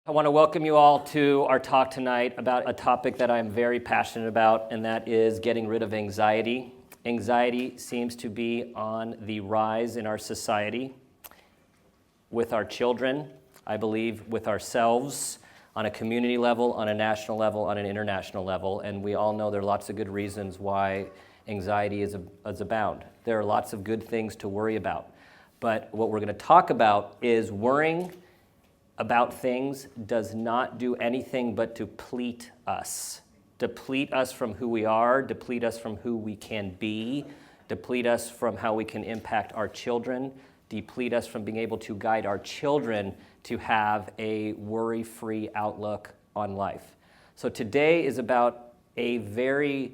I want to welcome you all to our talk tonight about a topic that I'm very passionate about, and that is getting rid of anxiety. Anxiety seems to be on the rise in our society, with our children, I believe, with ourselves, on a community level, on a national level, on an international level, and we all know there are lots of good reasons why anxiety is abound. There are lots of good things to worry about, but what we're going to talk about is worrying about things does not do anything but deplete us from who we are, deplete us from who we can be, deplete us from how we can impact our children, deplete us from being able to guide our children to have a worry-free outlook on life. So today is about a very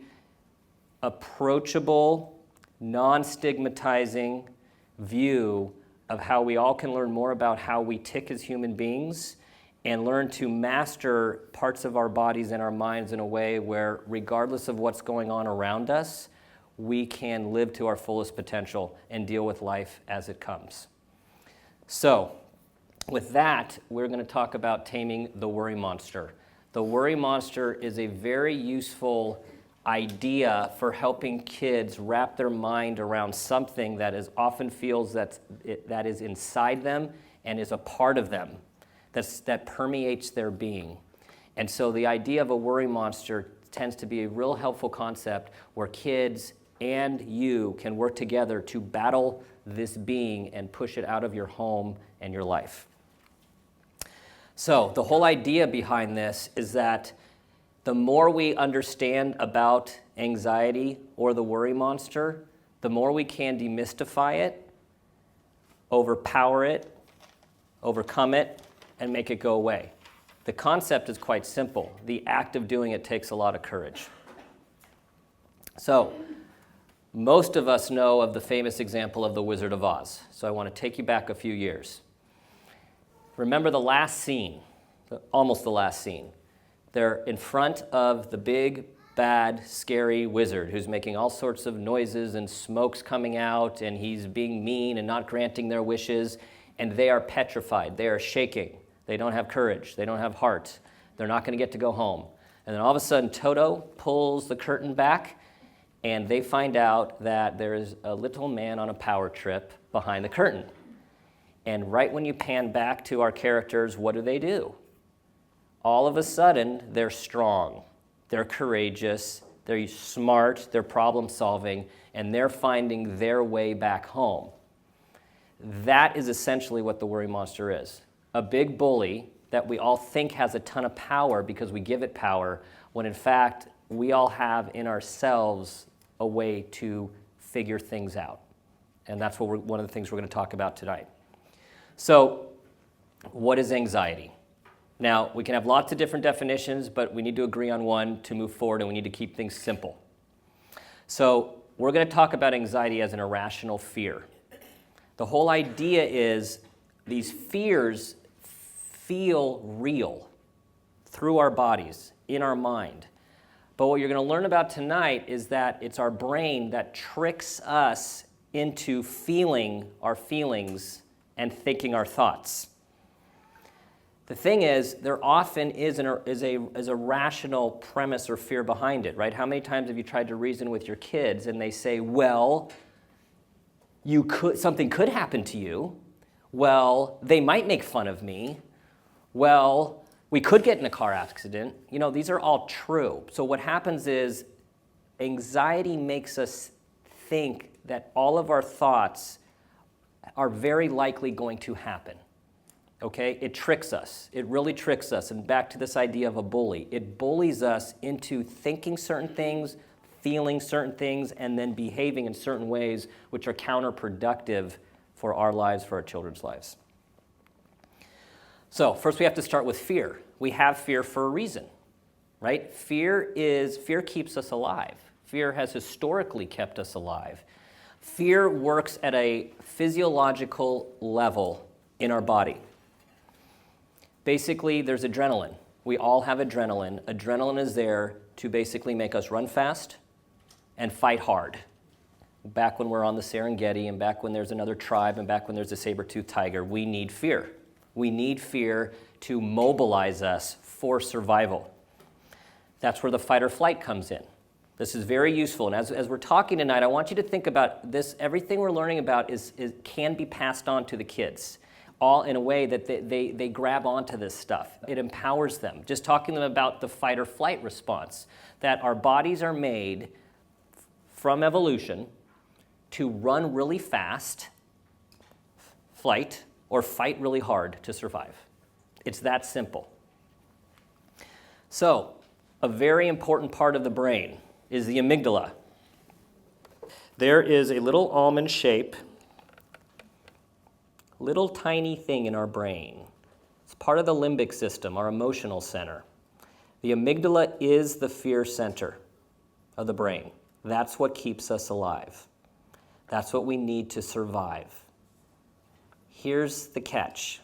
approachable, non-stigmatizing view of how we all can learn more about how we tick as human beings and learn to master parts of our bodies and our minds in a way where, regardless of what's going on around us, we can live to our fullest potential and deal with life as it comes. So, with that, we're going to talk about taming the worry monster. The worry monster is a very useful idea for helping kids wrap their mind around something that often feels that is inside them and is a part of them, that permeates their being. And so the idea of a worry monster tends to be a real helpful concept where kids and you can work together to battle this being and push it out of your home and your life. So the whole idea behind this is that the more we understand about anxiety or the worry monster, the more we can demystify it, overpower it, overcome it, and make it go away. The concept is quite simple. The act of doing it takes a lot of courage. So, most of us know of the famous example of the Wizard of Oz. So I want to take you back a few years. Remember the last scene, almost the last scene. They're in front of the big, bad, scary wizard who's making all sorts of noises and smoke's coming out, and he's being mean and not granting their wishes, and they are petrified. They are shaking. They don't have courage. They don't have heart. They're not going to get to go home. And then all of a sudden, Toto pulls the curtain back, and they find out that there is a little man on a power trip behind the curtain. And right when you pan back to our characters, what do? All of a sudden, they're strong, they're courageous, they're smart, they're problem-solving, and they're finding their way back home. That is essentially what the worry monster is. A big bully that we all think has a ton of power because we give it power, when in fact, we all have in ourselves a way to figure things out. And that's one of the things we're going to talk about tonight. So, what is anxiety? Now, we can have lots of different definitions, but we need to agree on one to move forward, and we need to keep things simple. So, we're going to talk about anxiety as an irrational fear. The whole idea is these fears feel real through our bodies, in our mind. But what you're going to learn about tonight is that it's our brain that tricks us into feeling our feelings and thinking our thoughts. The thing is, there often is a rational premise or fear behind it, right? How many times have you tried to reason with your kids and they say, well, something could happen to you. Well, they might make fun of me. Well, we could get in a car accident. You know, these are all true. So what happens is anxiety makes us think that all of our thoughts are very likely going to happen. Okay, it tricks us. It really tricks us. And back to this idea of a bully. It bullies us into thinking certain things, feeling certain things, and then behaving in certain ways which are counterproductive for our lives, for our children's lives. So first we have to start with fear. We have fear for a reason, right? Fear keeps us alive. Fear has historically kept us alive. Fear works at a physiological level in our body. Basically, there's adrenaline. We all have adrenaline. Adrenaline is there to basically make us run fast and fight hard. Back when we're on the Serengeti and back when there's another tribe and back when there's a saber-toothed tiger, we need fear. We need fear to mobilize us for survival. That's where the fight or flight comes in. This is very useful. And as we're talking tonight, I want you to think about this. Everything we're learning about can be passed on to the kids, all in a way that they grab onto this stuff. It empowers them. Just talking to them about the fight or flight response, that our bodies are made from evolution to run really fast, flight, or fight really hard to survive. It's that simple. So, a very important part of the brain is the amygdala. There is a little almond shape, little tiny thing in our brain. It's part of the limbic system, our emotional center. The amygdala is the fear center of the brain. That's what keeps us alive. That's what we need to survive. Here's the catch.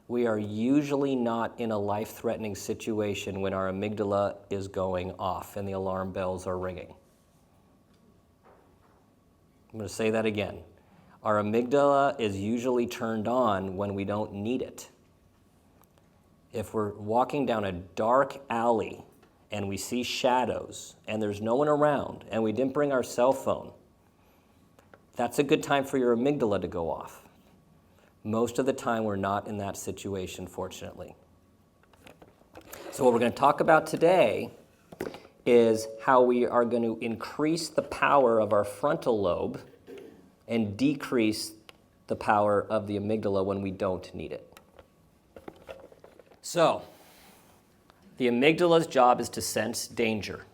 We are usually not in a life-threatening situation when our amygdala is going off and the alarm bells are ringing. I'm going to say that again. Our amygdala is usually turned on when we don't need it. If we're walking down a dark alley and we see shadows and there's no one around and we didn't bring our cell phone, that's a good time for your amygdala to go off. Most of the time, we're not in that situation, fortunately. So what we're going to talk about today is how we are going to increase the power of our frontal lobe and decrease the power of the amygdala when we don't need it. So, the amygdala's job is to sense danger.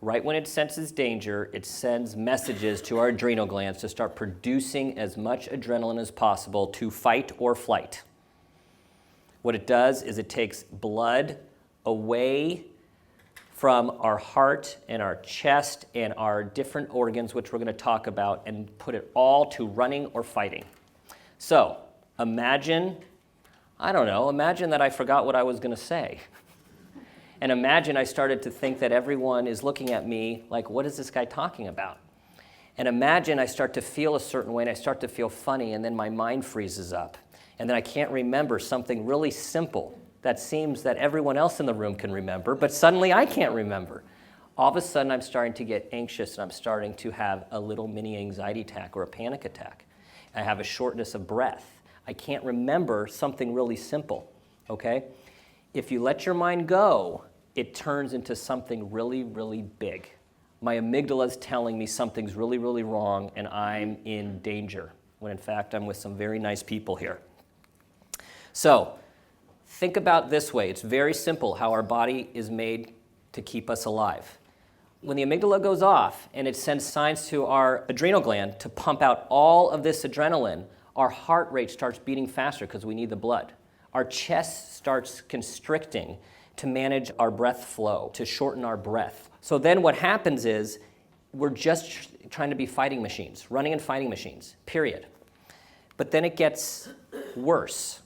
Right when it senses danger, it sends messages to our adrenal glands to start producing as much adrenaline as possible to fight or flight. What it does is it takes blood away from our heart and our chest and our different organs, which we're going to talk about, and put it all to running or fighting. So, imagine that I forgot what I was going to say. And imagine I started to think that everyone is looking at me like, what is this guy talking about? And imagine I start to feel a certain way and I start to feel funny and then my mind freezes up. And then I can't remember something really simple that seems that everyone else in the room can remember, but suddenly I can't remember. All of a sudden I'm starting to get anxious and I'm starting to have a little mini anxiety attack or a panic attack. I have a shortness of breath. I can't remember something really simple, okay? If you let your mind go, it turns into something really, really big. My amygdala is telling me something's really, really wrong and I'm in danger, when in fact I'm with some very nice people here. So, think about this way. It's very simple how our body is made to keep us alive. When the amygdala goes off and it sends signs to our adrenal gland to pump out all of this adrenaline, our heart rate starts beating faster because we need the blood. Our chest starts constricting to manage our breath flow, to shorten our breath. So then what happens is we're just trying to be fighting machines, running and fighting machines, period. But then it gets worse.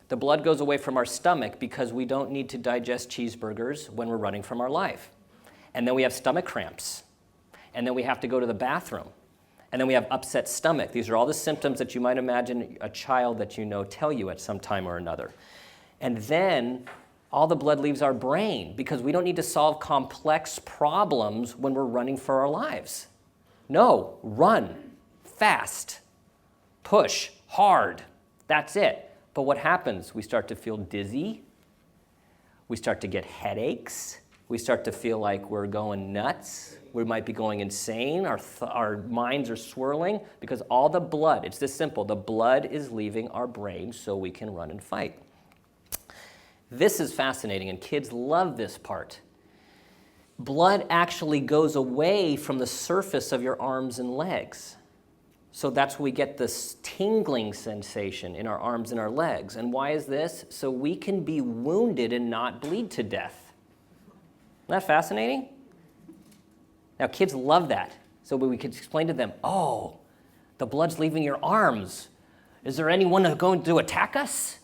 The blood goes away from our stomach because we don't need to digest cheeseburgers when we're running from our life. And then we have stomach cramps. And then we have to go to the bathroom. And then we have upset stomach. These are all the symptoms that you might imagine a child that you know tell you at some time or another. And then all the blood leaves our brain because we don't need to solve complex problems when we're running for our lives. No, run, fast, push, hard. That's it. But what happens? We start to feel dizzy. We start to get headaches. We start to feel like we're going nuts. We might be going insane. Our minds are swirling because all the blood, it's this simple, the blood is leaving our brain so we can run and fight. This is fascinating, and kids love this part. Blood actually goes away from the surface of your arms and legs. So that's where we get this tingling sensation in our arms and our legs. And why is this? So we can be wounded and not bleed to death. Isn't that fascinating? Now, kids love that. So we could explain to them, oh, the blood's leaving your arms. Is there anyone going to attack us?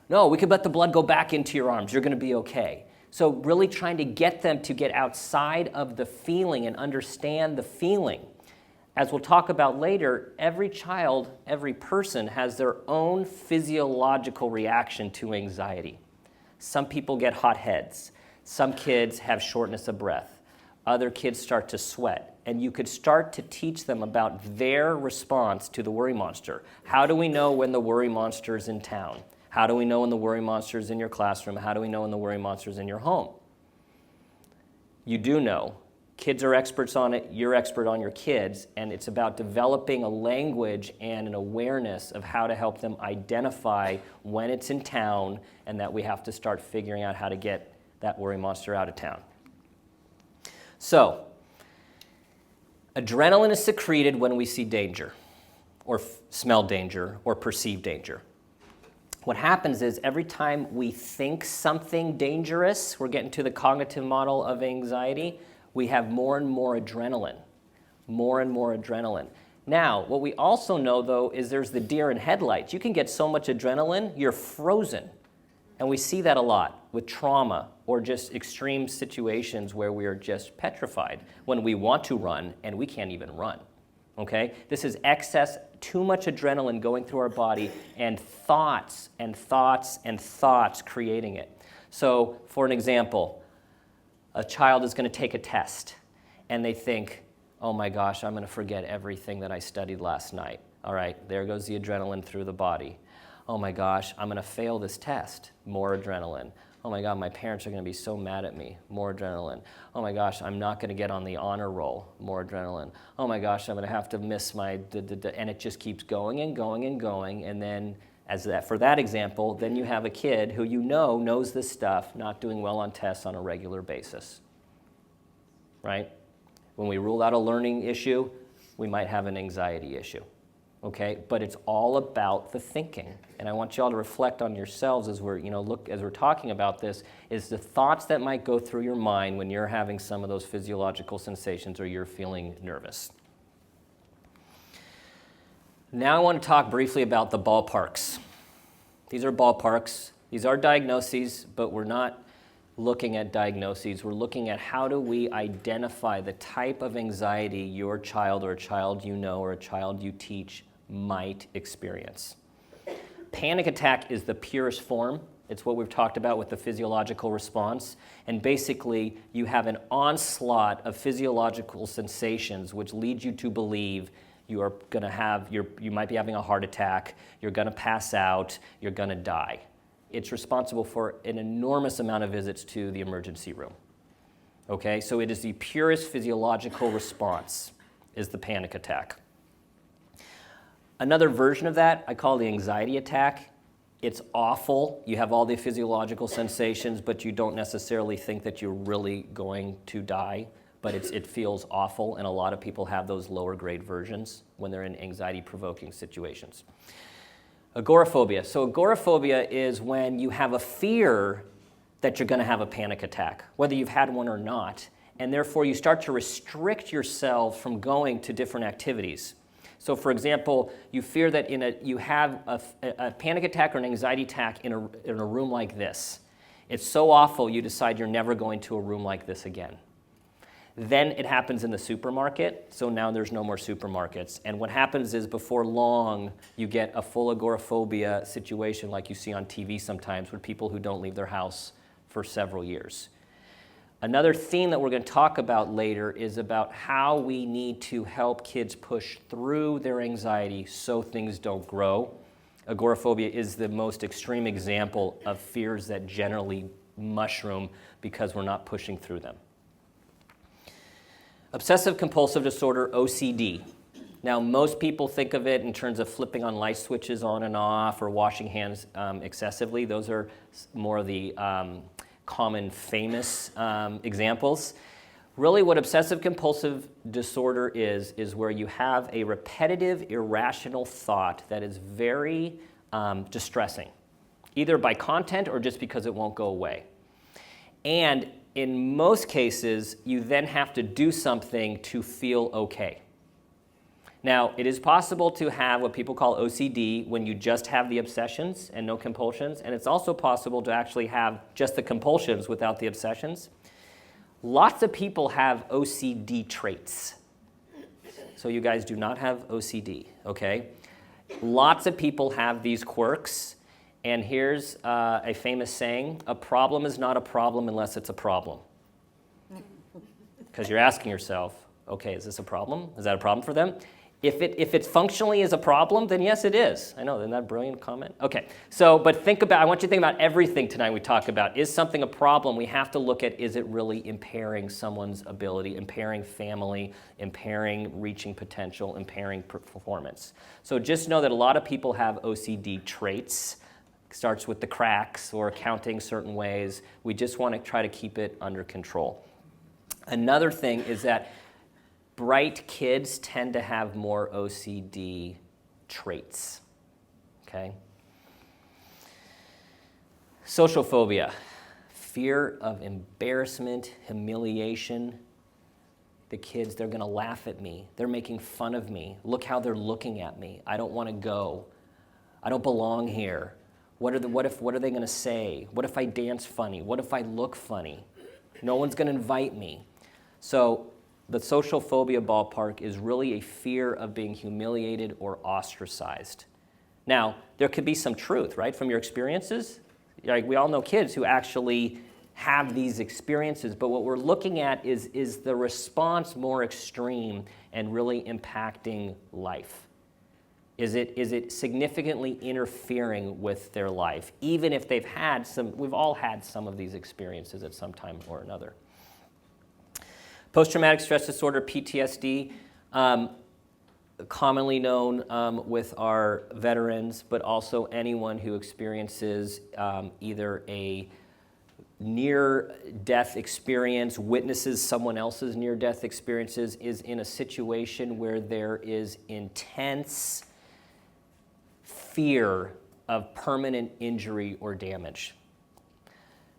No, we could let the blood go back into your arms. You're going to be okay. So really trying to get them to get outside of the feeling and understand the feeling. As we'll talk about later, every child, every person has their own physiological reaction to anxiety. Some people get hot heads. Some kids have shortness of breath. Other kids start to sweat. And you could start to teach them about their response to the worry monster. How do we know when the worry monster is in town? How do we know when the worry monster is in your classroom? How do we know when the worry monster is in your home? You do know. Kids are experts on it. You're expert on your kids. And it's about developing a language and an awareness of how to help them identify when it's in town and that we have to start figuring out how to get that worry monster out of town. So, adrenaline is secreted when we see danger or smell danger or perceive danger. What happens is every time we think something dangerous, we're getting to the cognitive model of anxiety, we have more and more adrenaline, more and more adrenaline. Now, what we also know, though, is there's the deer in headlights. You can get so much adrenaline, you're frozen. And we see that a lot with trauma or just extreme situations where we are just petrified when we want to run and we can't even run. Okay? This is excess, too much adrenaline going through our body and thoughts and thoughts and thoughts creating it. So, for an example, a child is going to take a test and they think, oh my gosh, I'm going to forget everything that I studied last night. All right, there goes the adrenaline through the body. Oh my gosh, I'm going to fail this test. More adrenaline. Oh my God, my parents are going to be so mad at me. More adrenaline. Oh my gosh, I'm not going to get on the honor roll. More adrenaline. Oh my gosh, I'm going to have to miss my and it just keeps going and going and going. And then, for that example, then you have a kid who you know knows this stuff, not doing well on tests on a regular basis. Right? When we rule out a learning issue, we might have an anxiety issue. Okay, but it's all about the thinking, and I want you all to reflect on yourselves as we're talking about this. Is the thoughts that might go through your mind when you're having some of those physiological sensations or you're feeling nervous. Now I want to talk briefly about the ballparks. These are ballparks. These are diagnoses, but we're not looking at diagnoses. We're looking at how do we identify the type of anxiety your child or a child you know or a child you teach might experience. Panic attack is the purest form. It's what we've talked about with the physiological response. And basically, you have an onslaught of physiological sensations which lead you to believe you are going to have, you might be having a heart attack, you're going to pass out, you're going to die. It's responsible for an enormous amount of visits to the emergency room. Okay, so it is the purest physiological response, is the panic attack. Another version of that I call the anxiety attack. It's awful. You have all the physiological sensations, but you don't necessarily think that you're really going to die, but it feels awful, and a lot of people have those lower grade versions when they're in anxiety-provoking situations. Agoraphobia. So agoraphobia is when you have a fear that you're going to have a panic attack, whether you've had one or not, and therefore you start to restrict yourself from going to different activities. So for example, you fear that you have a panic attack or an anxiety attack in a room like this. It's so awful you decide you're never going to a room like this again. Then it happens in the supermarket, so now there's no more supermarkets. And what happens is before long, you get a full agoraphobia situation like you see on TV sometimes with people who don't leave their house for several years. Another theme that we're going to talk about later is about how we need to help kids push through their anxiety so things don't grow. Agoraphobia is the most extreme example of fears that generally mushroom because we're not pushing through them. Obsessive compulsive disorder, OCD. Now, most people think of it in terms of flipping on light switches on and off or washing hands excessively. Those are more of the common famous examples. Really what obsessive compulsive disorder is where you have a repetitive, irrational thought that is very distressing, either by content or just because it won't go away. And in most cases, you then have to do something to feel okay. Now, it is possible to have what people call OCD when you just have the obsessions and no compulsions, and it's also possible to actually have just the compulsions without the obsessions. Lots of people have OCD traits. so you guys do not have OCD, okay? Lots of people have these quirks, and here's a famous saying: a problem is not a problem unless it's a problem. Because you're asking yourself, okay, is this a problem? Is that a problem for them? If it functionally is a problem, then yes, it is. I know, isn't that a brilliant comment? Okay, so, but I want you to think about everything tonight we talk about. Is something a problem? We have to look at, is it really impairing someone's ability, impairing family, impairing reaching potential, impairing performance? So just know that a lot of people have OCD traits. It starts with the cracks or counting certain ways. We just want to try to keep it under control. Another thing is that bright kids tend to have more OCD traits, okay? Social phobia, fear of embarrassment, humiliation. The kids, they're gonna laugh at me. They're making fun of me. Look how they're looking at me. I don't wanna go. I don't belong here. What are they gonna say? What if I dance funny? What if I look funny? No one's gonna invite me. So the social phobia ballpark is really a fear of being humiliated or ostracized. Now, there could be some truth, right, from your experiences. Like, we all know kids who actually have these experiences, but what we're looking at is the response more extreme and really impacting life? Is it significantly interfering with their life, even if they've had we've all had some of these experiences at some time or another. Post-traumatic stress disorder, PTSD, commonly known with our veterans, but also anyone who experiences either a near-death experience, witnesses someone else's near-death experiences, is in a situation where there is intense fear of permanent injury or damage.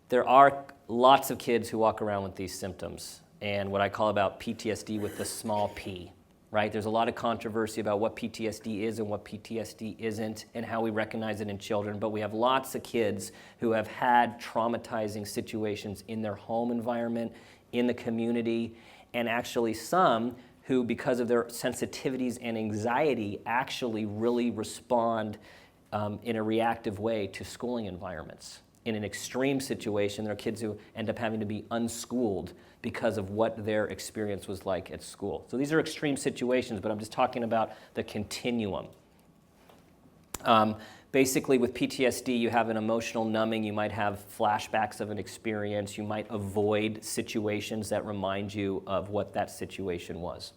There are lots of kids who walk around with these symptoms, and what I call about PTSD with the small p, right? There's a lot of controversy about what PTSD is and what PTSD isn't and how we recognize it in children, but we have lots of kids who have had traumatizing situations in their home environment, in the community, and actually some who, because of their sensitivities and anxiety, actually really respond in a reactive way to schooling environments. In an extreme situation, there are kids who end up having to be unschooled because of what their experience was like at school. So these are extreme situations, but I'm just talking about the continuum. Basically, with PTSD, you have an emotional numbing. You might have flashbacks of an experience. You might avoid situations that remind you of what that situation was.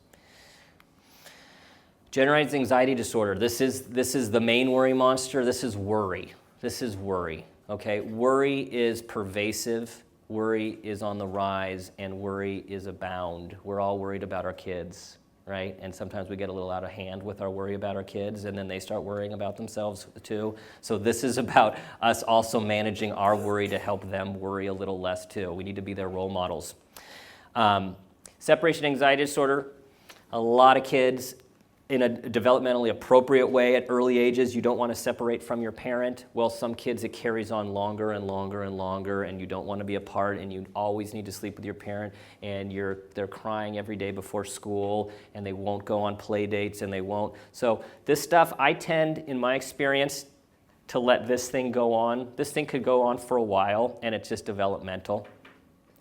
Generalized anxiety disorder. This is the main worry monster. This is worry. This is worry. Okay, worry is pervasive, worry is on the rise, and worry is abound. We're all worried about our kids, right? And sometimes we get a little out of hand with our worry about our kids, and then they start worrying about themselves too. So this is about us also managing our worry to help them worry a little less too. We need to be their role models. Separation anxiety disorder, a lot of kids in a developmentally appropriate way at early ages, you don't want to separate from your parent. Well, some kids it carries on longer and longer and longer, and you don't want to be apart, and you always need to sleep with your parent, and they're crying every day before school, and they won't go on play dates, and they won't. So this stuff, I tend, in my experience, to let this thing go on. This thing could go on for a while, and it's just developmental.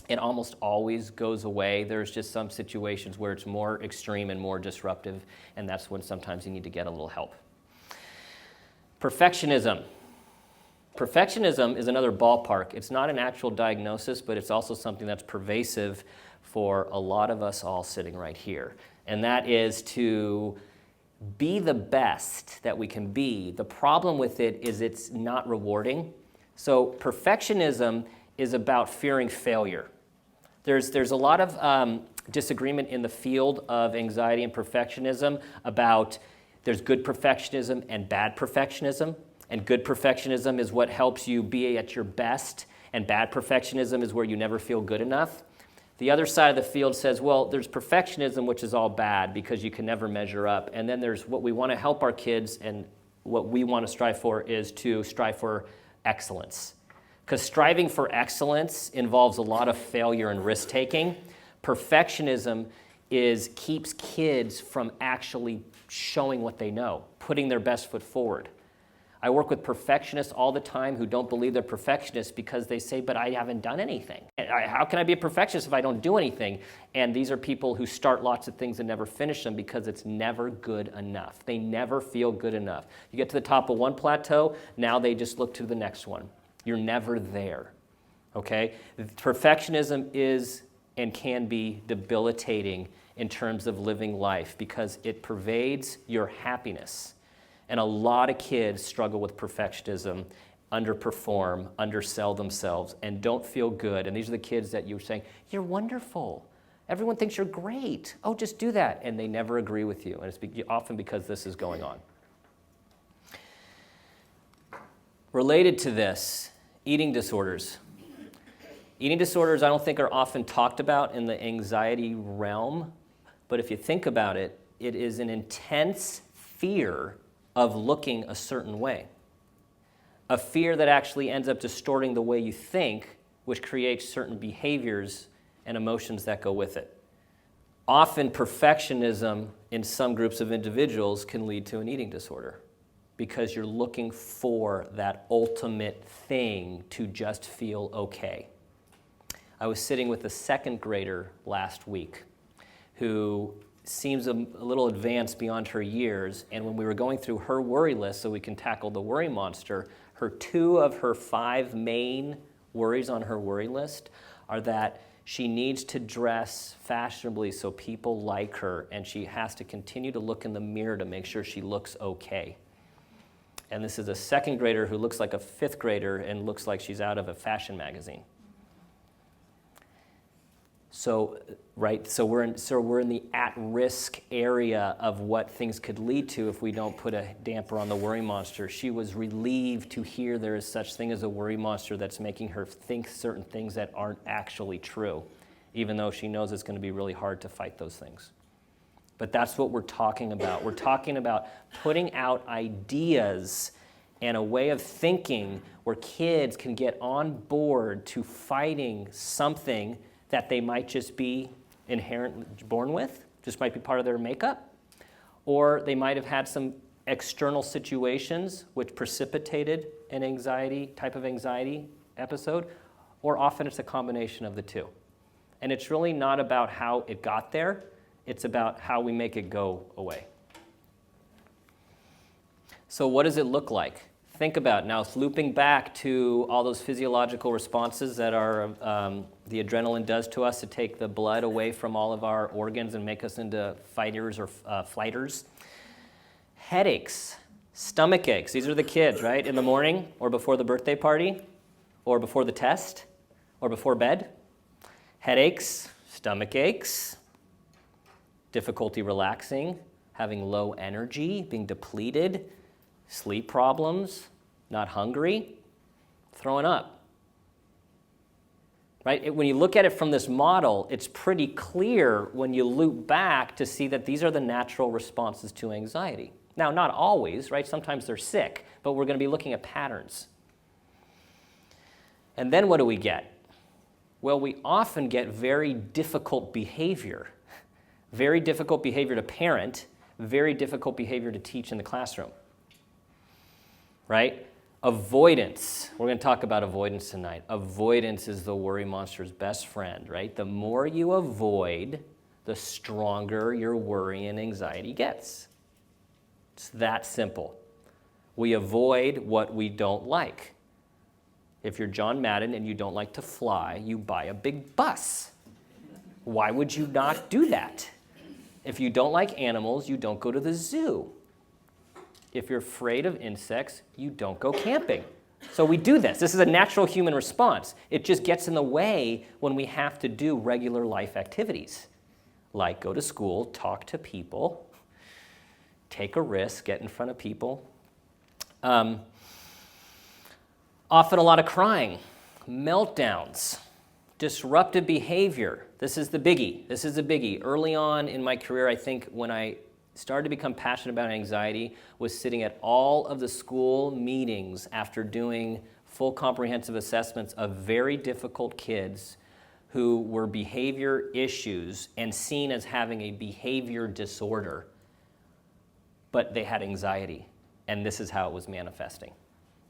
It almost always goes away. There's just some situations where it's more extreme and more disruptive, and that's when sometimes you need to get a little help. Perfectionism. Perfectionism is another ballpark. It's not an actual diagnosis, but it's also something that's pervasive for a lot of us all sitting right here, and that is to be the best that we can be. The problem with it is it's not rewarding. So perfectionism is about fearing failure. There's a lot of disagreement in the field of anxiety and perfectionism about there's good perfectionism and bad perfectionism. And good perfectionism is what helps you be at your best, and bad perfectionism is where you never feel good enough. The other side of the field says, well, there's perfectionism, which is all bad because you can never measure up. And then there's what we want to help our kids, and what we want to strive for is to strive for excellence. Because striving for excellence involves a lot of failure and risk-taking. Perfectionism keeps kids from actually showing what they know, putting their best foot forward. I work with perfectionists all the time who don't believe they're perfectionists because they say, but I haven't done anything. How can I be a perfectionist if I don't do anything? And these are people who start lots of things and never finish them because it's never good enough. They never feel good enough. You get to the top of one plateau, now they just look to the next one. You're never there, okay? Perfectionism is and can be debilitating in terms of living life because it pervades your happiness. And a lot of kids struggle with perfectionism, underperform, undersell themselves, and don't feel good. And these are the kids that you're saying, you're wonderful. Everyone thinks you're great. Oh, just do that. And they never agree with you. And it's often because this is going on. Related to this, eating disorders. Eating disorders, I don't think are often talked about in the anxiety realm. But if you think about it, it is an intense fear of looking a certain way. A fear that actually ends up distorting the way you think, which creates certain behaviors and emotions that go with it. Often perfectionism in some groups of individuals can lead to an eating disorder because you're looking for that ultimate thing to just feel okay. I was sitting with a second grader last week who seems a little advanced beyond her years, and when we were going through her worry list so we can tackle the worry monster, two of her 5 main worries on her worry list are that she needs to dress fashionably so people like her, and she has to continue to look in the mirror to make sure she looks okay. And this is a second grader who looks like a 5th grader and looks like she's out of a fashion magazine. So we're in the at-risk area of what things could lead to if we don't put a damper on the worry monster. She was relieved to hear there is such thing as a worry monster that's making her think certain things that aren't actually true, even though she knows it's going to be really hard to fight those things. But that's what we're talking about. We're talking about putting out ideas and a way of thinking where kids can get on board to fighting something that they might just be inherently born with, just might be part of their makeup, or they might have had some external situations which precipitated an type of anxiety episode, or often it's a combination of the two. And it's really not about how it got there, it's about how we make it go away. So what does it look like? Think about it. Now, it's looping back to all those physiological responses that the adrenaline does to us to take the blood away from all of our organs and make us into fighters or flighters. Headaches, stomach aches. These are the kids, right? In the morning or before the birthday party or before the test or before bed. Headaches, stomach aches, difficulty relaxing, having low energy, being depleted, sleep problems, not hungry, throwing up. Right? When you look at it from this model, it's pretty clear when you loop back to see that these are the natural responses to anxiety. Now, not always, right? Sometimes they're sick, but we're going to be looking at patterns. And then what do we get? Well, we often get very difficult behavior. Very difficult behavior to parent, very difficult behavior to teach in the classroom. Right? Avoidance. We're going to talk about avoidance tonight. Avoidance is the worry monster's best friend, right? The more you avoid, the stronger your worry and anxiety gets. It's that simple. We avoid what we don't like. If you're John Madden and you don't like to fly, you buy a big bus. Why would you not do that? If you don't like animals, you don't go to the zoo. If you're afraid of insects, you don't go camping. So we do this. This is a natural human response. It just gets in the way when we have to do regular life activities, like go to school, talk to people, take a risk, get in front of people. Often a lot of crying, meltdowns, disruptive behavior. This is the biggie. Early on in my career, I think when I started to become passionate about anxiety was sitting at all of the school meetings after doing full comprehensive assessments of very difficult kids who were behavior issues and seen as having a behavior disorder, but they had anxiety, and this is how it was manifesting,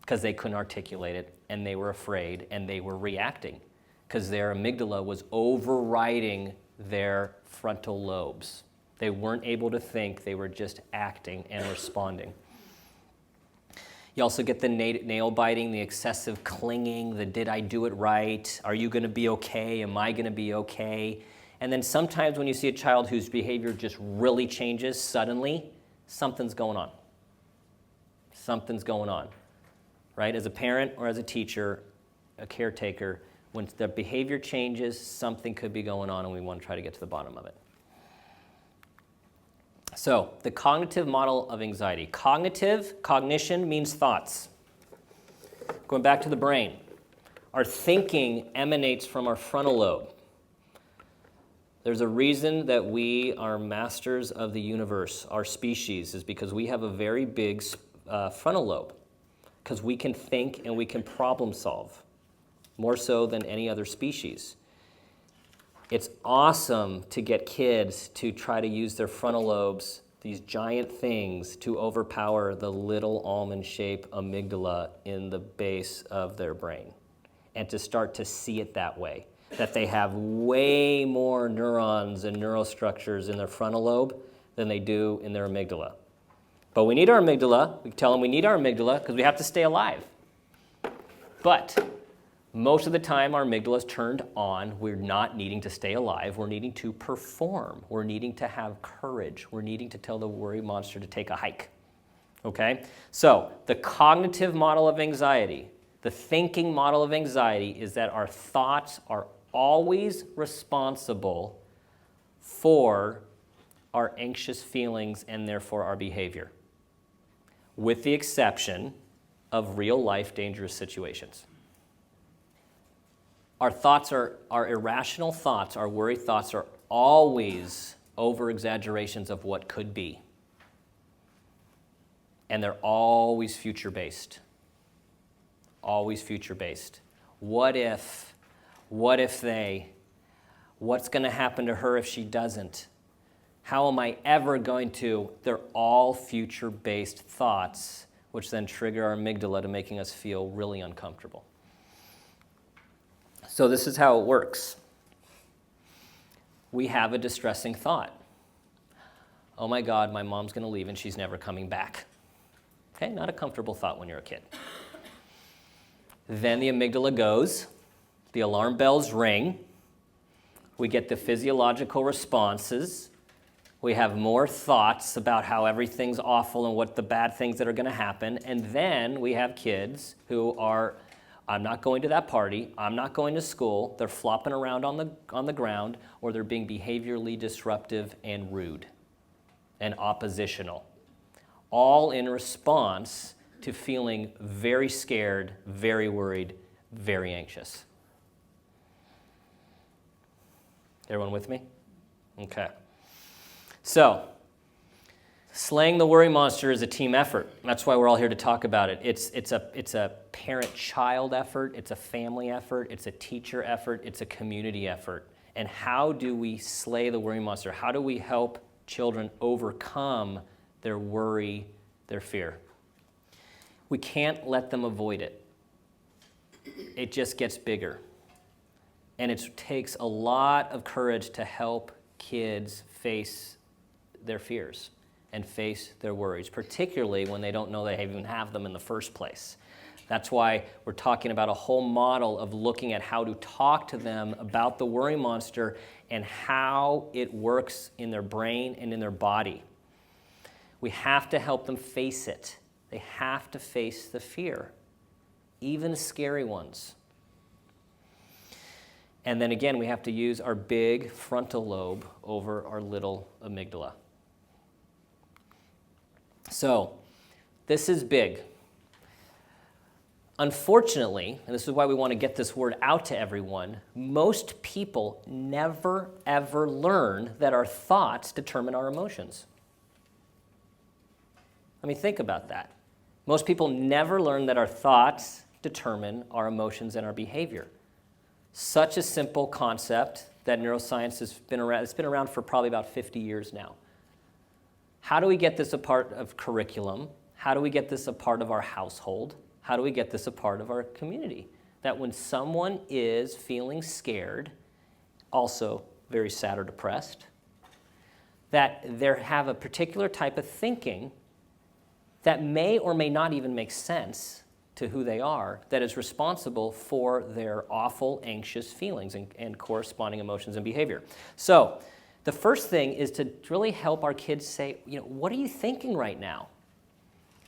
because they couldn't articulate it, and they were afraid, and they were reacting, because their amygdala was overriding their frontal lobes. They weren't able to think, they were just acting and responding. You also get the nail biting, the excessive clinging, the did I do it right? Are you going to be okay? Am I going to be okay? And then sometimes when you see a child whose behavior just really changes suddenly, something's going on. Something's going on, right? As a parent or as a teacher, a caretaker, when the behavior changes, something could be going on, and we want to try to get to the bottom of it. So, the cognitive model of anxiety. Cognition means thoughts. Going back to the brain. Our thinking emanates from our frontal lobe. There's a reason that we are masters of the universe, our species, is because we have a very big frontal lobe. Because we can think and we can problem solve, more so than any other species. It's awesome to get kids to try to use their frontal lobes, these giant things, to overpower the little almond-shaped amygdala in the base of their brain, and to start to see it that way, that they have way more neurons and neural structures in their frontal lobe than they do in their amygdala. But we need our amygdala. We tell them we need our amygdala because we have to stay alive. But most of the time, our amygdala is turned on. We're not needing to stay alive. We're needing to perform. We're needing to have courage. We're needing to tell the worry monster to take a hike. Okay? So, the cognitive model of anxiety, the thinking model of anxiety, is that our thoughts are always responsible for our anxious feelings and therefore our behavior, with the exception of real-life dangerous situations. Our thoughts our irrational thoughts, our worry thoughts are always over-exaggerations of what could be. And they're always future-based. Always future-based. What if they, what's going to happen to her if she doesn't? How am I ever going to? They're all future-based thoughts, which then trigger our amygdala to making us feel really uncomfortable. So this is how it works. We have a distressing thought. Oh my God, my mom's going to leave and she's never coming back. Okay, not a comfortable thought when you're a kid. Then the amygdala goes, the alarm bells ring, we get the physiological responses, we have more thoughts about how everything's awful and what the bad things that are going to happen, and then we have kids who are, I'm not going to that party, I'm not going to school, they're flopping around on the ground, or they're being behaviorally disruptive and rude and oppositional, all in response to feeling very scared, very worried, very anxious. Everyone with me? Okay. So, slaying the worry monster is a team effort. That's why we're all here to talk about it. It's a parent-child effort, it's a family effort, it's a teacher effort, it's a community effort. And how do we slay the worry monster? How do we help children overcome their worry, their fear? We can't let them avoid it. It just gets bigger. And it takes a lot of courage to help kids face their fears and face their worries, particularly when they don't know they even have them in the first place. That's why we're talking about a whole model of looking at how to talk to them about the worry monster and how it works in their brain and in their body. We have to help them face it. They have to face the fear, even scary ones. And then again, we have to use our big frontal lobe over our little amygdala. So, this is big. Unfortunately, and this is why we want to get this word out to everyone, most people never ever learn that our thoughts determine our emotions. I mean, think about that. Most people never learn that our thoughts determine our emotions and our behavior. Such a simple concept that neuroscience has been around. It's been around for probably about 50 years now. How do we get this a part of curriculum? How do we get this a part of our household? How do we get this a part of our community? That when someone is feeling scared, also very sad or depressed, that they have a particular type of thinking that may or may not even make sense to who they are, that is responsible for their awful, anxious feelings and corresponding emotions and behavior. So the first thing is to really help our kids say, what are you thinking right now?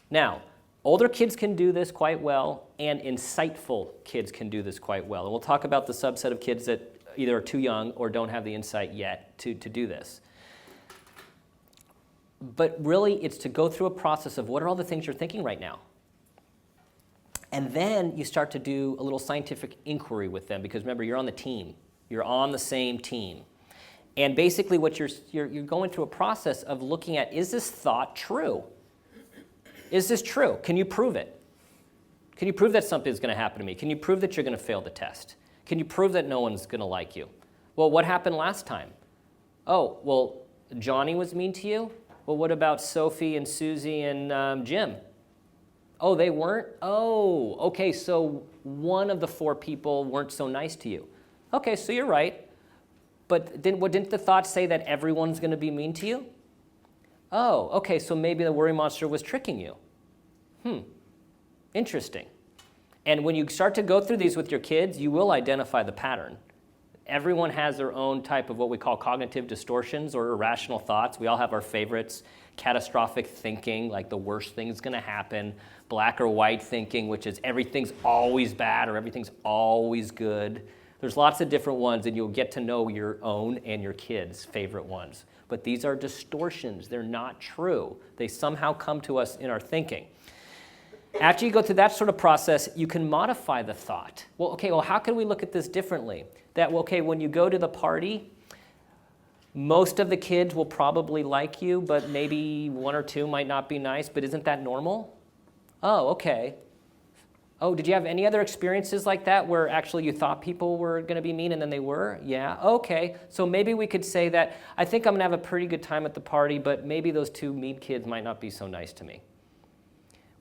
Now, older kids can do this quite well, and insightful kids can do this quite well. And we'll talk about the subset of kids that either are too young or don't have the insight yet to do this. But really, it's to go through a process of what are all the things you're thinking right now? And then you start to do a little scientific inquiry with them, because remember, you're on the team. You're on the same team. And basically what you're going through a process of looking at, is this thought true? Is this true? Can you prove it? Can you prove that something's going to happen to me? Can you prove that you're going to fail the test? Can you prove that no one's going to like you? Well, what happened last time? Oh, well, Johnny was mean to you? Well, what about Sophie and Susie and Jim? Oh, they weren't? Oh, okay, so one of the 4 people weren't so nice to you. Okay, so you're right. But didn't the thought say that everyone's going to be mean to you? Oh, okay, so maybe the worry monster was tricking you. Interesting. And when you start to go through these with your kids, you will identify the pattern. Everyone has their own type of what we call cognitive distortions or irrational thoughts. We all have our favorites. Catastrophic thinking, like the worst thing's going to happen. Black or white thinking, which is everything's always bad or everything's always good. There's lots of different ones, and you'll get to know your own and your kids' favorite ones. But these are distortions. They're not true. They somehow come to us in our thinking. After you go through that sort of process, you can modify the thought. Well, how can we look at this differently? That, when you go to the party, most of the kids will probably like you, but maybe 1 or 2 might not be nice, but isn't that normal? Oh, okay. Oh, did you have any other experiences like that where actually you thought people were going to be mean and then they were? Yeah, okay. So maybe we could say that I think I'm going to have a pretty good time at the party, but maybe those 2 mean kids might not be so nice to me.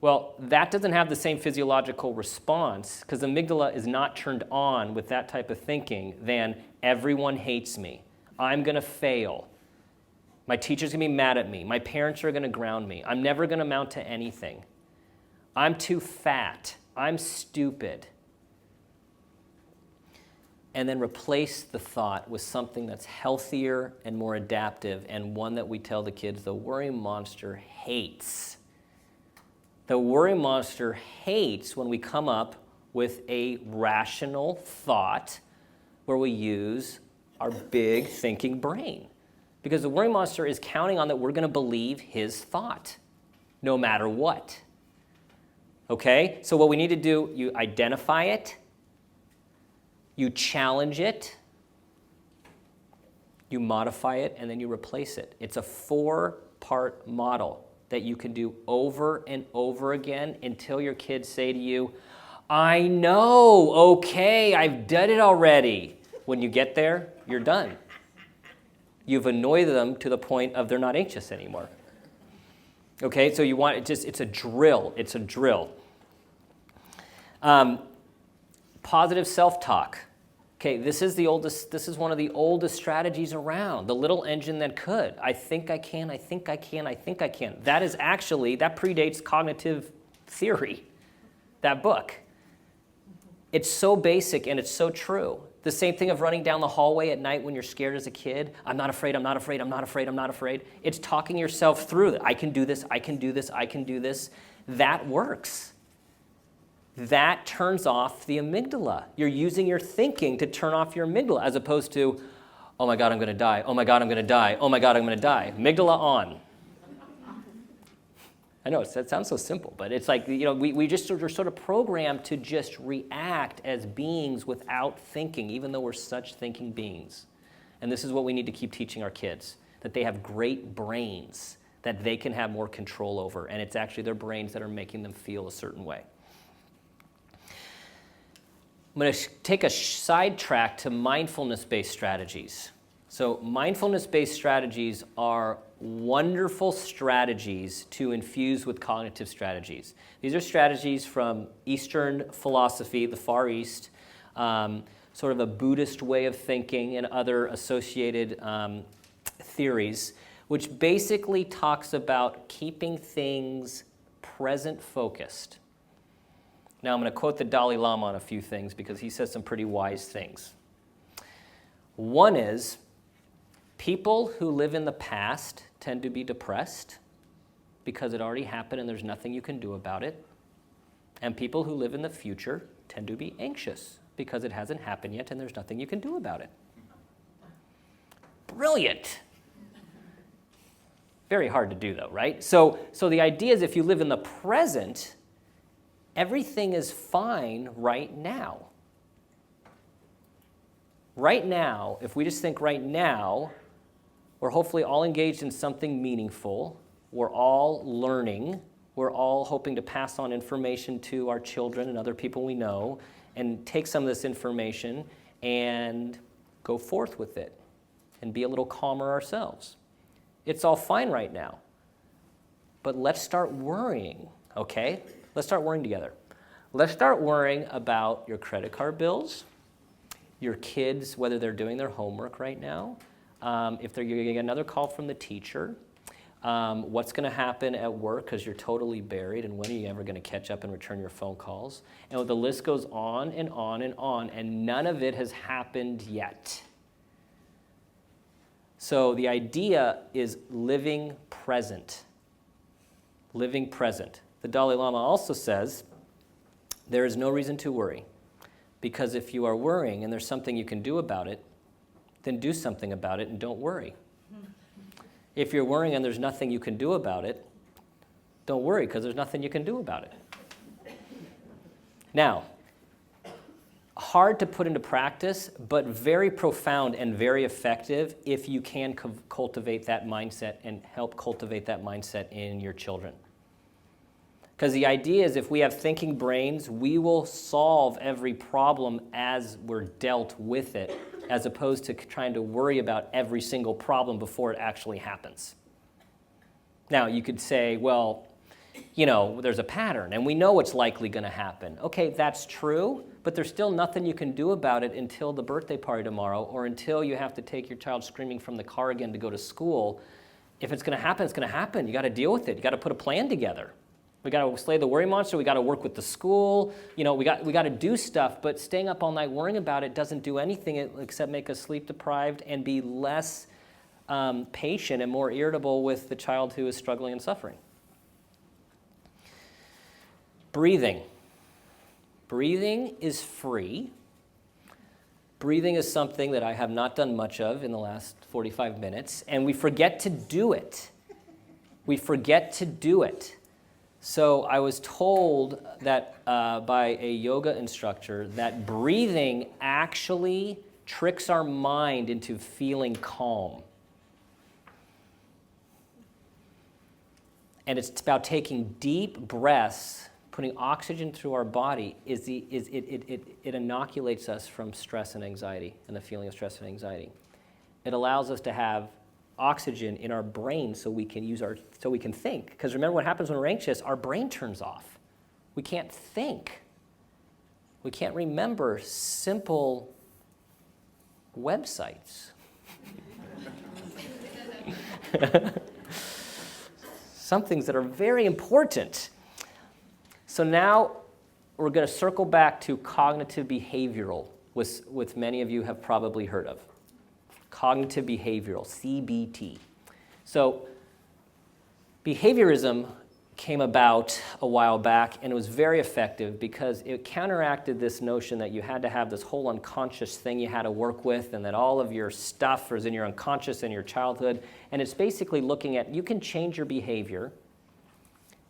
Well, that doesn't have the same physiological response because the amygdala is not turned on with that type of thinking than everyone hates me. I'm going to fail. My teacher's going to be mad at me. My parents are going to ground me. I'm never going to amount to anything. I'm too fat. I'm stupid. And then replace the thought with something that's healthier and more adaptive, and one that we tell the kids the worry monster hates. The worry monster hates when we come up with a rational thought where we use our big thinking brain. Because the worry monster is counting on that we're going to believe his thought, no matter what. Okay? So what we need to do, you identify it, you challenge it, you modify it, and then you replace it. It's a 4-part model that you can do over and over again until your kids say to you, I know, okay, I've done it already. When you get there, you're done. You've annoyed them to the point of they're not anxious anymore. Okay, so you want it's a drill. It's a drill. Positive self-talk. Okay, this is one of the oldest strategies around. The little engine that could. I think I can, I think I can, I think I can. That predates cognitive theory, that book. It's so basic and it's so true. The same thing of running down the hallway at night when you're scared as a kid. I'm not afraid, I'm not afraid, I'm not afraid, I'm not afraid. It's talking yourself through that. I can do this, I can do this, I can do this. That works. That turns off the amygdala. You're using your thinking to turn off your amygdala as opposed to, oh my God, I'm going to die. Oh my God, I'm going to die. Oh my God, I'm going to die. Amygdala on. I know, that sounds so simple, but it's like, we just are sort of programmed to just react as beings without thinking, even though we're such thinking beings. And this is what we need to keep teaching our kids, that they have great brains that they can have more control over, and it's actually their brains that are making them feel a certain way. I'm going to take a sidetrack to mindfulness-based strategies. So mindfulness-based strategies are wonderful strategies to infuse with cognitive strategies. These are strategies from Eastern philosophy, the Far East, sort of a Buddhist way of thinking and other associated theories, which basically talks about keeping things present-focused. Now I'm going to quote the Dalai Lama on a few things because he says some pretty wise things. One is, people who live in the past tend to be depressed because it already happened and there's nothing you can do about it. And people who live in the future tend to be anxious because it hasn't happened yet and there's nothing you can do about it. Brilliant. Very hard to do though, right? So the idea is if you live in the present, everything is fine right now. Right now, if we just think right now, we're hopefully all engaged in something meaningful. We're all learning. We're all hoping to pass on information to our children and other people we know and take some of this information and go forth with it and be a little calmer ourselves. It's all fine right now. But let's start worrying, okay? Let's start worrying together. Let's start worrying about your credit card bills, your kids, whether they're doing their homework right now, if they're getting another call from the teacher, what's going to happen at work because you're totally buried, and when are you ever going to catch up and return your phone calls? And the list goes on and on and on, and none of it has happened yet. So the idea is living present. Living present. The Dalai Lama also says, there is no reason to worry, because if you are worrying and there's something you can do about it, then do something about it and don't worry. If you're worrying and there's nothing you can do about it, don't worry because there's nothing you can do about it. Now, hard to put into practice, but very profound and very effective if you can cultivate that mindset and help cultivate that mindset in your children. Because the idea is if we have thinking brains, we will solve every problem as we're dealt with it, as opposed to trying to worry about every single problem before it actually happens. Now, you could say, well, there's a pattern, and we know what's likely going to happen. Okay, that's true, but there's still nothing you can do about it until the birthday party tomorrow, or until you have to take your child screaming from the car again to go to school. If it's going to happen, it's going to happen. You got to deal with it. You got to put a plan together. We got to slay the worry monster. We got to work with the school. We got to do stuff. But staying up all night worrying about it doesn't do anything except make us sleep deprived and be less patient and more irritable with the child who is struggling and suffering. Breathing. Breathing is free. Breathing is something that I have not done much of in the last 45 minutes, and we forget to do it. We forget to do it. So I was told that by a yoga instructor that breathing actually tricks our mind into feeling calm. And it's about taking deep breaths, putting oxygen through our body. It inoculates us from stress and anxiety and the feeling of stress and anxiety. It allows us to have oxygen in our brain so we can think. Because remember what happens when we're anxious, our brain turns off. We can't think. We can't remember simple websites. Some things that are very important. So now we're going to circle back to cognitive behavioral, which many of you have probably heard of. Cognitive behavioral, CBT. So behaviorism came about a while back, and it was very effective because it counteracted this notion that you had to have this whole unconscious thing you had to work with, and that all of your stuff is in your unconscious in your childhood. And it's basically looking at, you can change your behavior,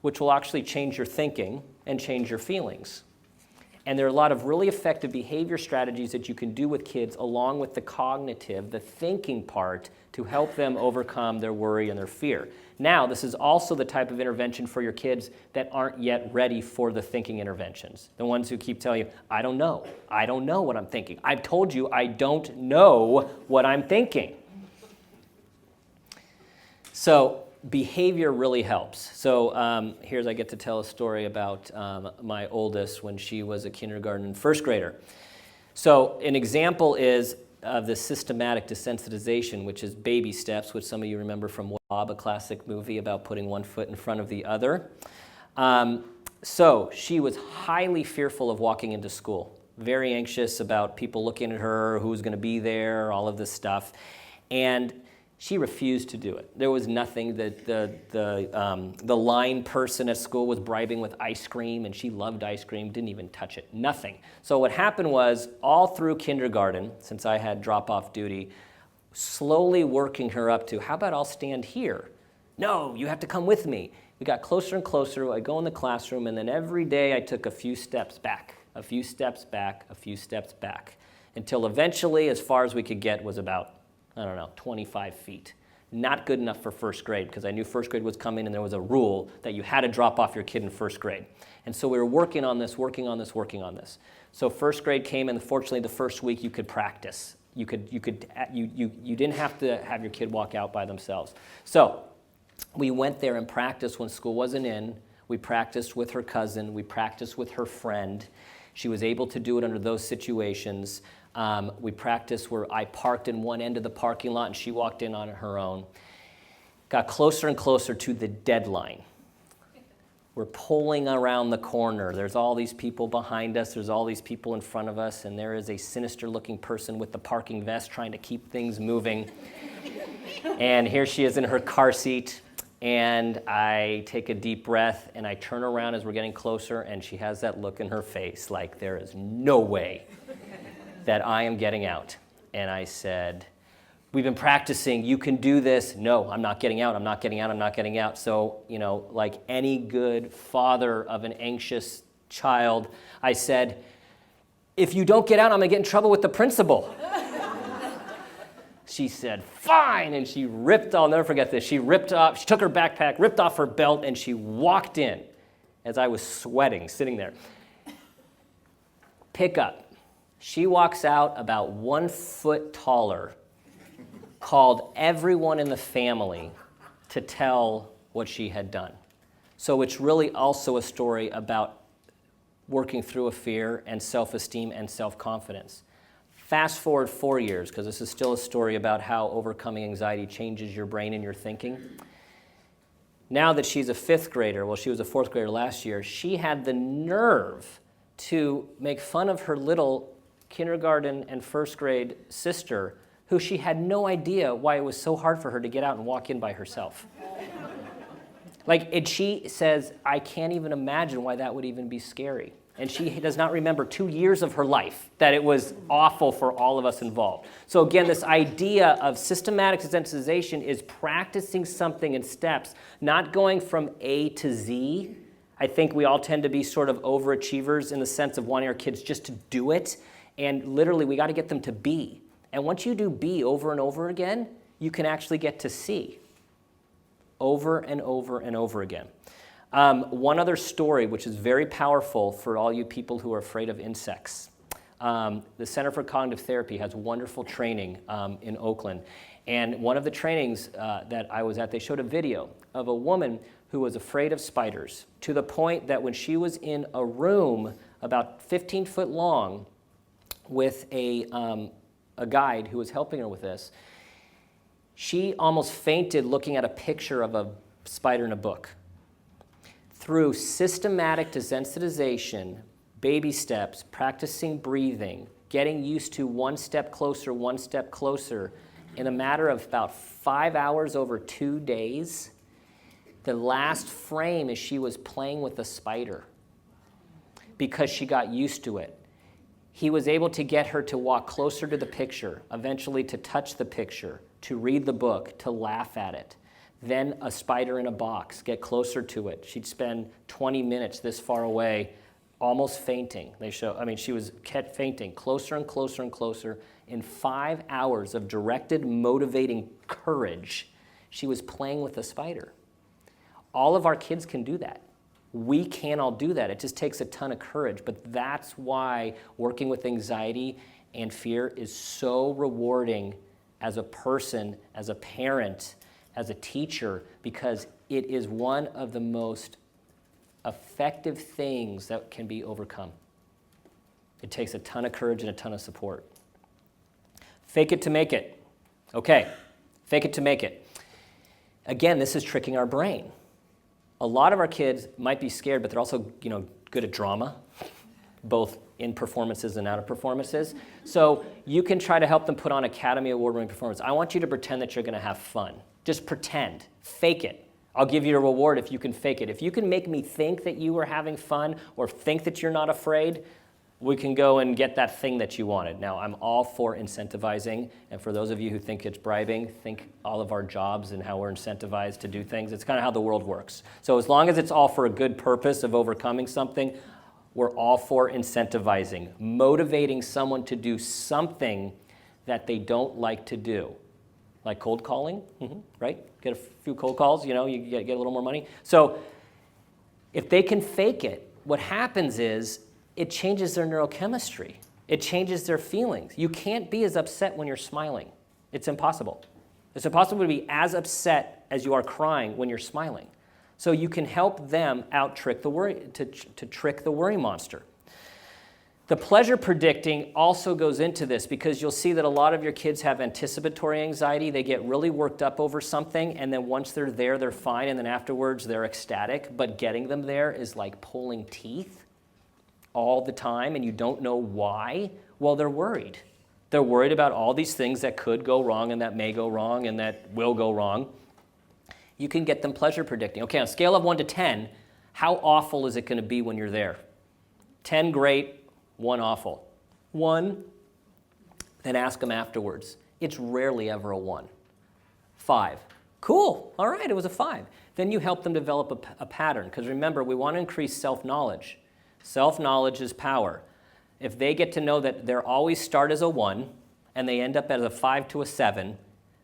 which will actually change your thinking and change your feelings. And there are a lot of really effective behavior strategies that you can do with kids along with the cognitive, the thinking part, to help them overcome their worry and their fear. Now, this is also the type of intervention for your kids that aren't yet ready for the thinking interventions. The ones who keep telling you, I don't know what I'm thinking. I've told you I don't know what I'm thinking. So behavior really helps. So here's I get to tell a story about my oldest when she was a kindergarten first grader. So an example is of the systematic desensitization, which is baby steps, which some of you remember from Bob, a classic movie about putting one foot in front of the other. So she was highly fearful of walking into school, very anxious about people looking at her, who's going to be there, all of this stuff. And she refused to do it. There was nothing that the line person at school was bribing with ice cream, and she loved ice cream, didn't even touch it, nothing. So what happened was, all through kindergarten, since I had drop-off duty, slowly working her up to, how about I'll stand here? No, you have to come with me. We got closer and closer. I go in the classroom, and then every day I took a few steps back, a few steps back, a few steps back, until eventually, as far as we could get, was about 25 feet. Not good enough for first grade, because I knew first grade was coming and there was a rule that you had to drop off your kid in first grade. And so we were working on this. So first grade came, and fortunately the first week you could practice. You didn't have to have your kid walk out by themselves. So we went there and practiced when school wasn't in. We practiced with her cousin. We practiced with her friend. She was able to do it under those situations. We practiced where I parked in one end of the parking lot and she walked in on her own. Got closer and closer to the deadline. We're pulling around the corner. There's all these people behind us. There's all these people in front of us. And there is a sinister-looking person with the parking vest trying to keep things moving. And here she is in her car seat. And I take a deep breath and I turn around as we're getting closer, and she has that look in her face like there is no way that I am getting out. And I said, we've been practicing, you can do this. No, I'm not getting out. So, like any good father of an anxious child, I said, if you don't get out, I'm gonna get in trouble with the principal. She said, fine, and she I'll never forget this, she took her backpack, ripped off her belt, and she walked in as I was sweating, sitting there. Pick up. She walks out about 1 foot taller, called everyone in the family to tell what she had done. So it's really also a story about working through a fear and self-esteem and self-confidence. Fast forward 4 years, because this is still a story about how overcoming anxiety changes your brain and your thinking. Now that she's a fifth grader, well, she was a fourth grader last year, she had the nerve to make fun of her little kindergarten and first grade sister, who she had no idea why it was so hard for her to get out and walk in by herself. And she says, I can't even imagine why that would even be scary. And she does not remember 2 years of her life that it was awful for all of us involved. So again, this idea of systematic desensitization is practicing something in steps, not going from A to Z. I think we all tend to be sort of overachievers in the sense of wanting our kids just to do it. And literally, we got to get them to B. And once you do B over and over again, you can actually get to C over and over and over again. One other story, which is very powerful for all you people who are afraid of insects. The Center for Cognitive Therapy has wonderful training in Oakland. And one of the trainings that I was at, they showed a video of a woman who was afraid of spiders, to the point that when she was in a room about 15 foot long with a guide who was helping her with this, she almost fainted looking at a picture of a spider in a book. Through systematic desensitization, baby steps, practicing breathing, getting used to one step closer, in a matter of about 5 hours over 2 days, the last frame is she was playing with a spider because she got used to it. He was able to get her to walk closer to the picture, eventually to touch the picture, to read the book, to laugh at it. Then a spider in a box, get closer to it. She'd spend 20 minutes this far away almost fainting. She was kept fainting closer and closer and closer. In 5 hours of directed, motivating courage, she was playing with a spider. All of our kids can do that. We can't all do that. It just takes a ton of courage. But that's why working with anxiety and fear is so rewarding as a person, as a parent, as a teacher, because it is one of the most effective things that can be overcome. It takes a ton of courage and a ton of support. Fake it to make it. Okay, fake it to make it. Again, this is tricking our brain. A lot of our kids might be scared, but they're also, good at drama, both in performances and out of performances. So you can try to help them put on Academy Award-winning performance. I want you to pretend that you're going to have fun. Just pretend. Fake it. I'll give you a reward if you can fake it. If you can make me think that you are having fun or think that you're not afraid, we can go and get that thing that you wanted. Now, I'm all for incentivizing, and for those of you who think it's bribing, think all of our jobs and how we're incentivized to do things. It's kind of how the world works. So as long as it's all for a good purpose of overcoming something, we're all for incentivizing, motivating someone to do something that they don't like to do. Like cold calling, right? Get a few cold calls, you get a little more money. So if they can fake it, what happens is it changes their neurochemistry. It changes their feelings. You can't be as upset when you're smiling. It's impossible. It's impossible to be as upset as you are crying when you're smiling. So you can help them out-trick the worry, to trick the worry monster. The pleasure predicting also goes into this because you'll see that a lot of your kids have anticipatory anxiety. They get really worked up over something, and then once they're there, they're fine, and then afterwards they're ecstatic. But getting them there is like pulling teeth all the time, and you don't know why. Well, they're worried. They're worried about all these things that could go wrong and that may go wrong and that will go wrong. You can get them pleasure predicting. Okay, on a scale of 1 to 10, how awful is it going to be when you're there? 10, great. 1, awful. 1, then ask them afterwards. It's rarely ever a 1. 5, cool. All right, it was a 5. Then you help them develop a pattern, because remember, we want to increase self-knowledge. Self-knowledge is power. If they get to know that they always start as a 1 and they end up as a 5 to a 7,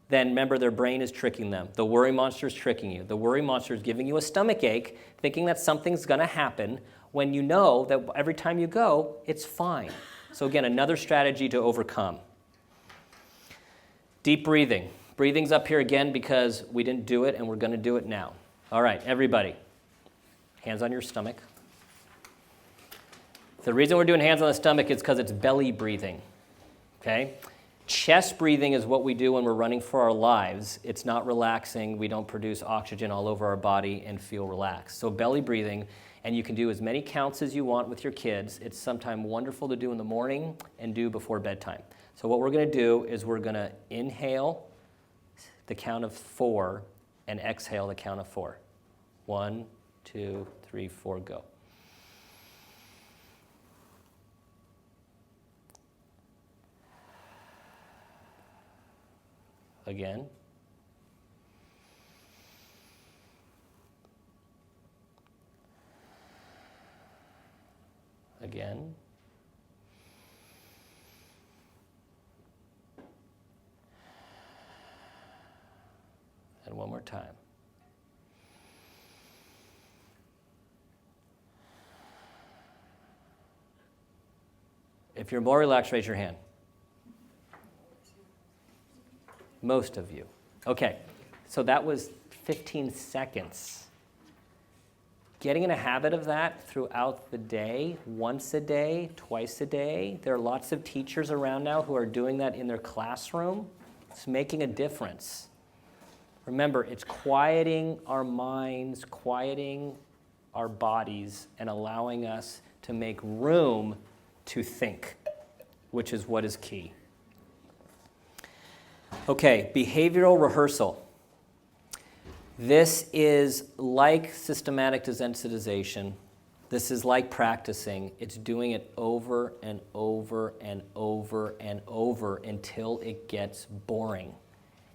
then remember their brain is tricking them. The worry monster is tricking you. The worry monster is giving you a stomach ache, thinking that something's going to happen when you know that every time you go, it's fine. So again, another strategy to overcome. Deep breathing. Breathing's up here again because we didn't do it and we're going to do it now. All right, everybody. Hands on your stomach. The reason we're doing hands on the stomach is because it's belly breathing, okay? Chest breathing is what we do when we're running for our lives. It's not relaxing. We don't produce oxygen all over our body and feel relaxed. So belly breathing, and you can do as many counts as you want with your kids. It's sometimes wonderful to do in the morning and do before bedtime. So what we're going to do is we're going to inhale the count of 4 and exhale the count of 4. 1, 2, 3, 4, go. Again. Again. And one more time. If you're more relaxed, raise your hand. Most of you. Okay, so that was 15 seconds. Getting in a habit of that throughout the day, once a day, twice a day. There are lots of teachers around now who are doing that in their classroom. It's making a difference. Remember, it's quieting our minds, quieting our bodies, and allowing us to make room to think, which is what is key. Okay, behavioral rehearsal. This is like systematic desensitization. This is like practicing. It's doing it over and over and over and over until it gets boring.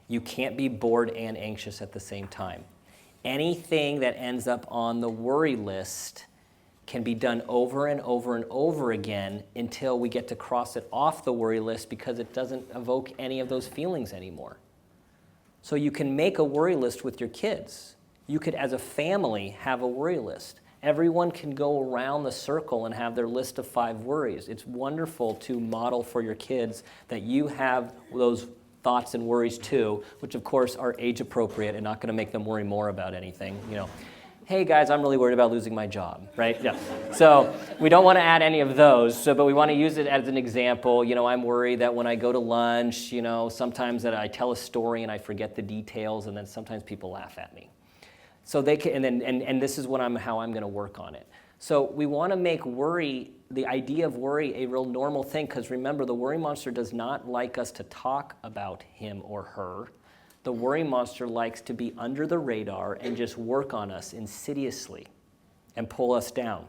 You can't be bored and anxious at the same time. Anything that ends up on the worry list can be done over and over and over again until we get to cross it off the worry list because it doesn't evoke any of those feelings anymore. So you can make a worry list with your kids. You could, as a family, have a worry list. Everyone can go around the circle and have their list of 5 worries. It's wonderful to model for your kids that you have those thoughts and worries too, which of course are age appropriate and not going to make them worry more about anything. Hey guys, I'm really worried about losing my job, right? Yeah. So we don't want to add any of those, but we want to use it as an example. I'm worried that when I go to lunch, sometimes that I tell a story and I forget the details, and then sometimes people laugh at me. So they can, and this is how I'm going to work on it. So we want to make worry, the idea of worry, a real normal thing, because remember, the worry monster does not like us to talk about him or her. The worry monster likes to be under the radar and just work on us insidiously and pull us down.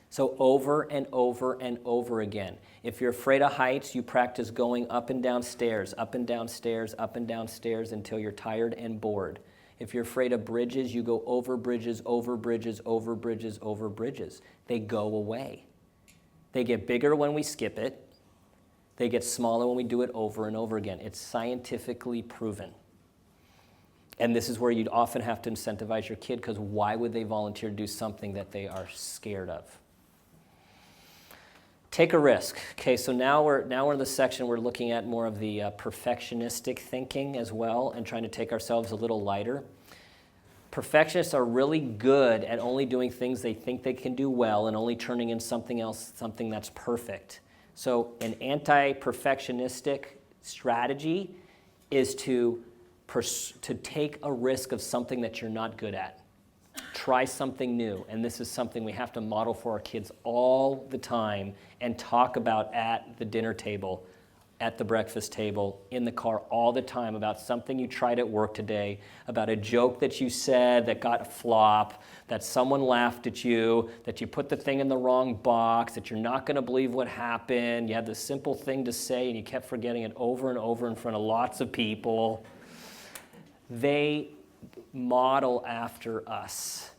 So over and over and over again. If you're afraid of heights, you practice going up and down stairs, up and down stairs, up and down stairs until you're tired and bored. If you're afraid of bridges, you go over bridges, over bridges, over bridges, over bridges. They go away. They get bigger when we skip it. They get smaller when we do it over and over again. It's scientifically proven. And this is where you'd often have to incentivize your kid, because why would they volunteer to do something that they are scared of? Take a risk. Okay, so now we're in the section we're looking at more of the perfectionistic thinking as well, and trying to take ourselves a little lighter. Perfectionists are really good at only doing things they think they can do well and only turning in something else, something that's perfect. So an anti-perfectionistic strategy is to take a risk of something that you're not good at. Try something new. And this is something we have to model for our kids all the time and talk about at the dinner table, at the breakfast table, in the car all the time, about something you tried at work today, about a joke that you said that got a flop, that someone laughed at you, that you put the thing in the wrong box, that you're not going to believe what happened. You had this simple thing to say and you kept forgetting it over and over in front of lots of people. They model after us.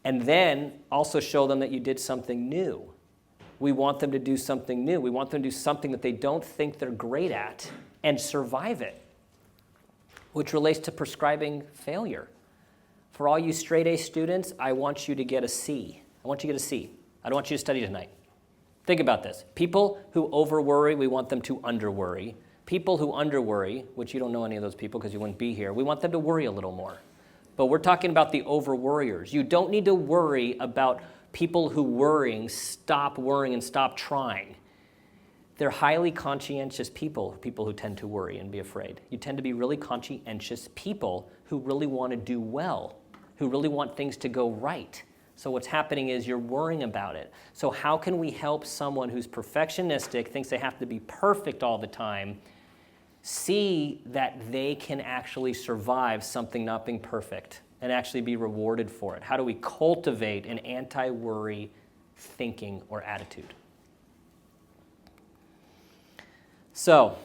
And then also show them that you did something new. We want them to do something new. We want them to do something that they don't think they're great at and survive it, which relates to prescribing failure. For all you straight A students, I want you to get a C. I want you to get a C. I don't want you to study tonight. Think about this. People who over-worry, we want them to under-worry. People who under-worry, which you don't know any of those people because you wouldn't be here, we want them to worry a little more. But we're talking about the over-worriers. You don't need to worry about people who stop worrying and stop trying. They're highly conscientious people who tend to worry and be afraid. You tend to be really conscientious people who really want to do well, who really want things to go right. So what's happening is you're worrying about it. So how can we help someone who's perfectionistic, thinks they have to be perfect all the time, see that they can actually survive something not being perfect and actually be rewarded for it? How do we cultivate an anti-worry thinking or attitude? So,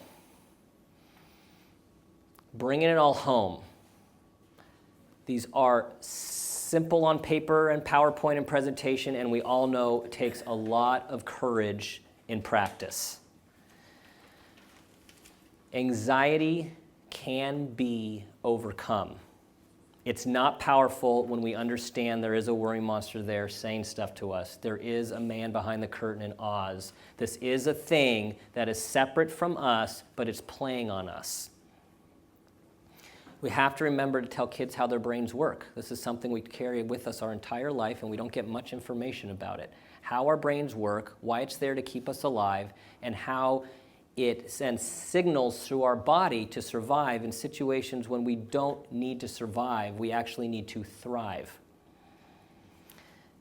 bringing it all home. These are simple on paper and PowerPoint and presentation, and we all know it takes a lot of courage in practice. Anxiety can be overcome. It's not powerful when we understand there is a worry monster there saying stuff to us. There is a man behind the curtain in Oz. This is a thing that is separate from us, but it's playing on us. We have to remember to tell kids how their brains work. This is something we carry with us our entire life, and we don't get much information about it. How our brains work, why it's there to keep us alive, and how it sends signals through our body to survive in situations when we don't need to survive. We actually need to thrive.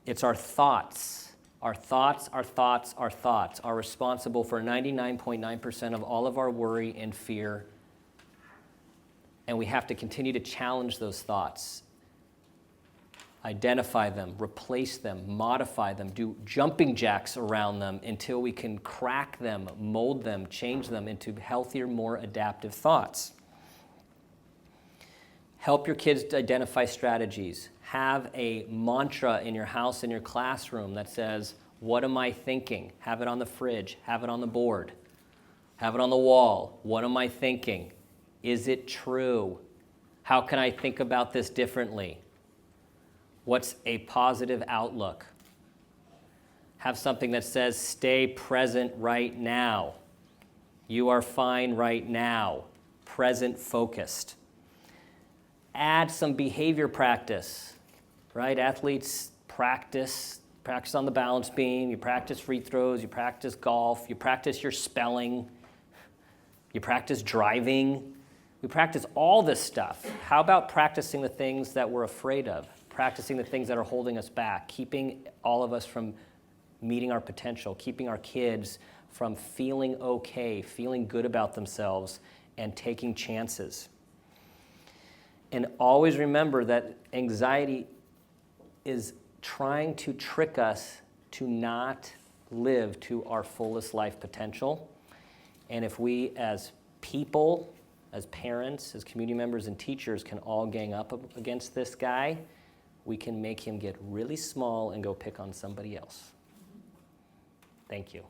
It's our thoughts. Our thoughts are responsible for 99.9% of all of our worry and fear. And we have to continue to challenge those thoughts. Identify them, replace them, modify them, do jumping jacks around them until we can crack them, mold them, change them into healthier, more adaptive thoughts. Help your kids to identify strategies. Have a mantra in your house, in your classroom that says, what am I thinking? Have it on the fridge, have it on the board, have it on the wall. What am I thinking? Is it true? How can I think about this differently? What's a positive outlook? Have something that says, stay present right now. You are fine right now. Present focused. Add some behavior practice, right? Athletes practice on the balance beam, you practice free throws, you practice golf, you practice your spelling, you practice driving. We practice all this stuff. How about practicing the things that we're afraid of? Practicing the things that are holding us back, keeping all of us from meeting our potential, keeping our kids from feeling okay, feeling good about themselves, and taking chances. And always remember that anxiety is trying to trick us to not live to our fullest life potential. And if we as people, as parents, as community members and teachers can all gang up against this guy, we can make him get really small and go pick on somebody else. Thank you.